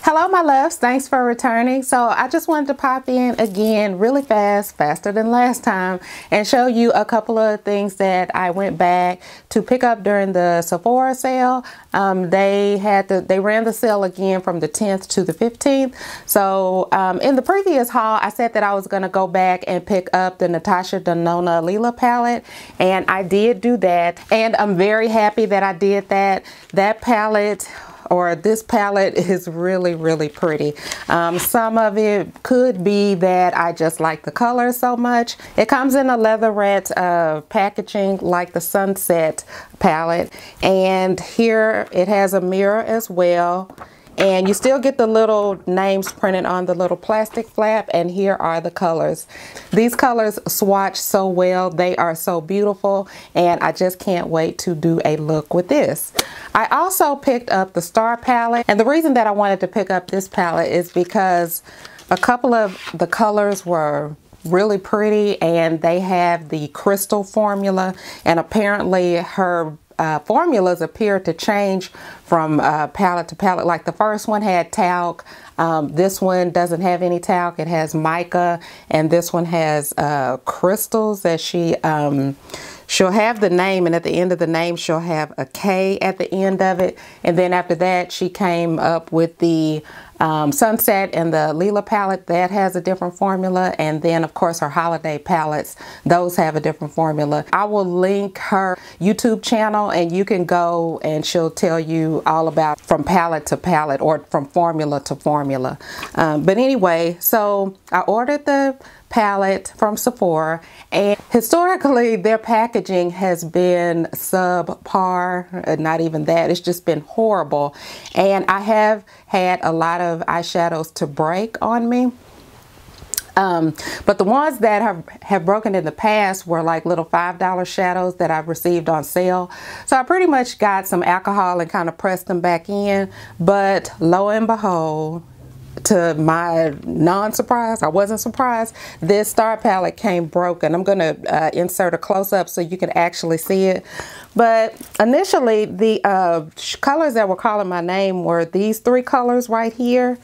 Hello my loves, thanks for returning. So I just wanted to pop in again really fast, faster than last time, and show you a couple of things that I went back to pick up during the Sephora sale. They ran the sale again from the 10th to the 15th. So in the previous haul, I said that I was going to go back and pick up the Natasha Denona Lila palette, and I did do that, and I'm very happy that I did that. That palette, or this palette, is really pretty. Some of it could be that I just like the color so much. It comes in a leatherette packaging like the Sunset palette, and here it has a mirror as well. And you still get the little names printed on the little plastic flap, and here are the colors. These colors swatch so well, they are so beautiful, and I just can't wait to do a look with this. I also picked up the Star palette, and the reason that I wanted to pick up this palette is because a couple of the colors were really pretty, and they have the crystal formula, and apparently her formulas appear to change from palette to palette. Like the first one had talc, this one doesn't have any talc, it has mica, and this one has crystals that she'll have the name, and at the end of the name she'll have a K at the end of it. And then after that she came up with the Sunset and the Lila palette that has a different formula, and then of course her holiday palettes, those have a different formula. I will link her YouTube channel and you can go and she'll tell you all about from palette to palette or from formula to formula. But anyway, so I ordered the palette from Sephora, and historically their packaging has been subpar, not even that, it's just been horrible, and I have had a lot of eyeshadows to break on me. But the ones that have broken in the past were like little $5 shadows that I received on sale. So I pretty much got some alcohol and kind of pressed them back in, but lo and behold, to my non-surprise, I wasn't surprised, this Star palette came broken. I'm going to insert a close-up so you can actually see it. But initially, the colors that were calling my name were these three colors right here.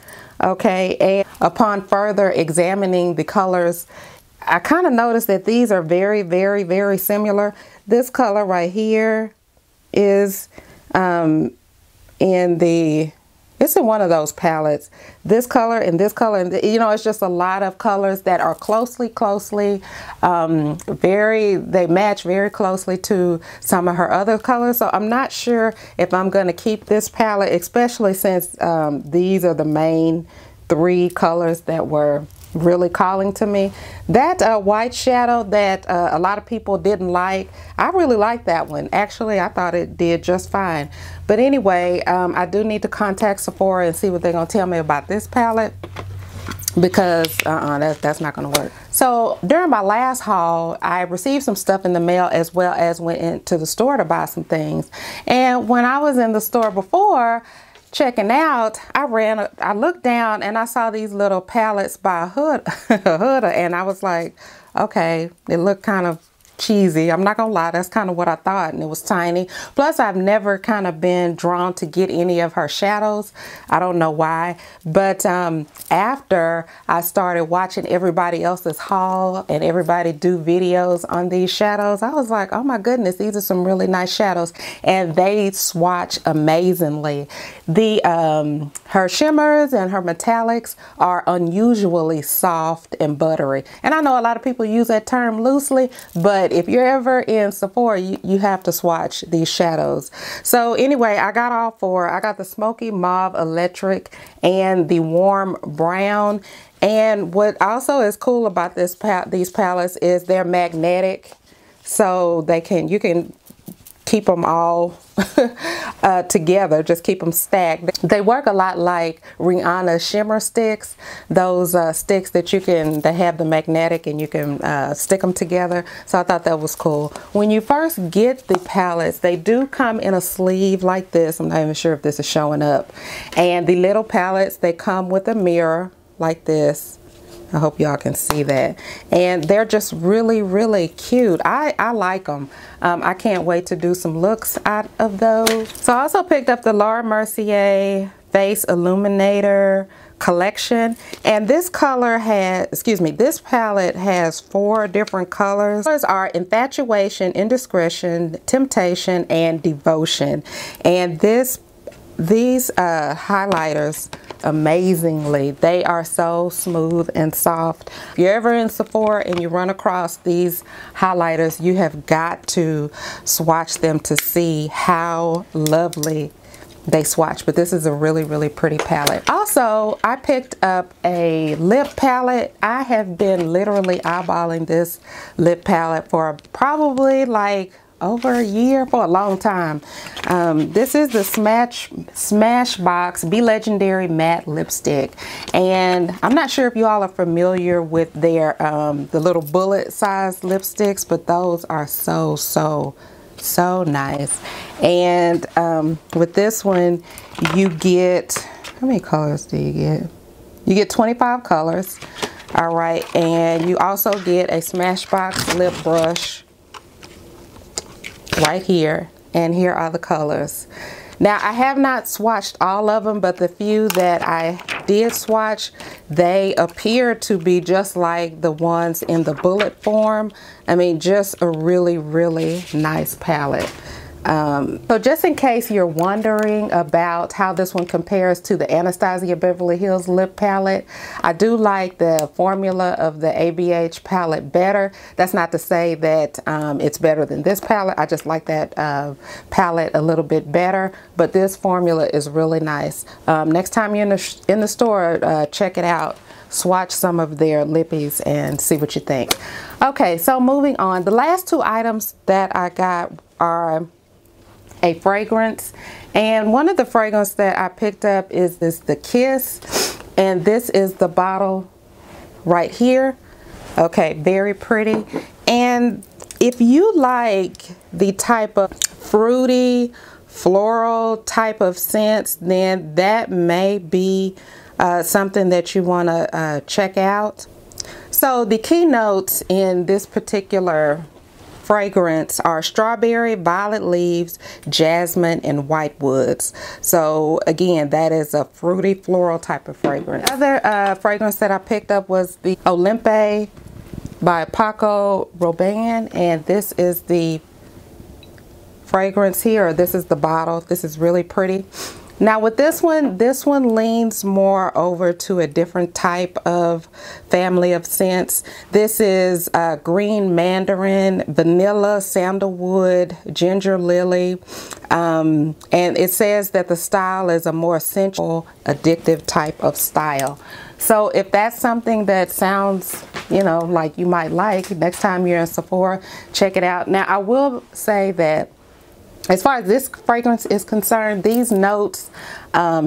Okay, and upon further examining the colors, I kind of noticed that these are very similar. This color right here is it's in one of those palettes. This color and this color, and you know, it's just a lot of colors that are closely, they match very closely to some of her other colors. So I'm not sure if I'm going to keep this palette, especially since these are the main three colors that were really calling to me. That white shadow that a lot of people didn't like, I really like that one. Actually, I thought it did just fine. But anyway, I do need to contact Sephora and see what they're gonna tell me about this palette, because that's not gonna work. So during my last haul, I received some stuff in the mail as well as went into the store to buy some things. And when I was in the store before checking out, I looked down and I saw these little palettes by Huda, and I was like, okay, it looked kind of cheesy. I'm not gonna lie, that's kind of what I thought, and it was tiny. Plus, I've never kind of been drawn to get any of her shadows. I don't know why, but after I started watching everybody else's haul and everybody do videos on these shadows, I was like, oh my goodness, these are some really nice shadows, and they swatch amazingly. Her shimmers and her metallics are unusually soft and buttery, and I know a lot of people use that term loosely, but if you're ever in Sephora, you have to swatch these shadows. So anyway, I got the Smoky Mauve Electric and the Warm Brown. And what also is cool about these palettes is they're magnetic, so you can keep them all together, just keep them stacked. They work a lot like Rihanna shimmer sticks, those sticks that they have the magnetic and you can stick them together. So I thought that was cool. When you first get the palettes, they do come in a sleeve like this. I'm not even sure if this is showing up. And the little palettes, they come with a mirror like this. I hope y'all can see that. And they're just really cute. I like them. I can't wait to do some looks out of those. So I also picked up the Laura Mercier Face Illuminator collection, and this color has, this palette has 4 different colors. Colors are Infatuation, Indiscretion, Temptation, and Devotion. And these highlighters, amazingly, they are so smooth and soft. If you're ever in Sephora and you run across these highlighters, you have got to swatch them to see how lovely they swatch. But this is a really, really pretty palette. Also, I picked up a lip palette. I have been literally eyeballing this lip palette for probably like over a year, for a long time. This is the Smashbox Be Legendary Matte Lipstick, and I'm not sure if you all are familiar with their the little bullet size lipsticks, but those are so nice. And with this one, you get, how many colors do you get? You get 25 colors. All right, and you also get a Smashbox lip brush right here, and here are the colors. Now, I have not swatched all of them, but the few that I did swatch, they appear to be just like the ones in the bullet form. I mean, just a really, really nice palette. So just in case you're wondering about how this one compares to the Anastasia Beverly Hills lip palette, I do like the formula of the ABH palette better. That's not to say that it's better than this palette. I just like that palette a little bit better, but this formula is really nice. Next time you're in the store, check it out. Swatch some of their lippies and see what you think. Okay, so moving on. The last 2 items that I got are a fragrance, and one of the fragrances that I picked up is the Kiss, and this is the bottle right here. Okay, very pretty. And if you like the type of fruity floral type of scents, then that may be something that you want to check out. So the key notes in this particular fragrance are strawberry, violet leaves, jasmine, and white woods. So again, that is a fruity floral type of fragrance. The other fragrance that I picked up was the Olympe by Paco Rabanne, and this is the fragrance here, or this is the bottle. This is really pretty. Now with this one leans more over to a different type of family of scents. This is green mandarin, vanilla, sandalwood, ginger lily, and it says that the style is a more sensual, addictive type of style. So if that's something that sounds, you know, like you might like, next time you're in Sephora, check it out. Now I will say that as far as this fragrance is concerned, these notes,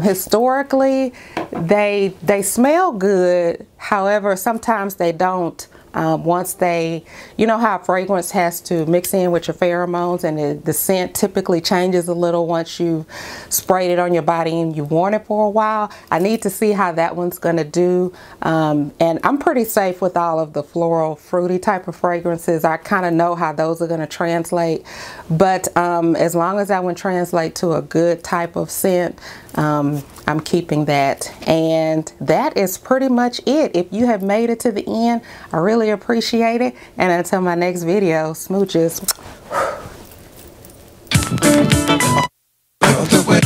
historically, they smell good. However, sometimes they don't. Once they, you know how a fragrance has to mix in with your pheromones, and the scent typically changes a little once you've sprayed it on your body and you've worn it for a while. I need to see how that one's going to do. And I'm pretty safe with all of the floral, fruity type of fragrances. I kind of know how those are going to translate. But as long as that one translates to a good type of scent, I'm keeping that. And that is pretty much it. If you have made it to the end, I really appreciate it. And until my next video, smooches. The way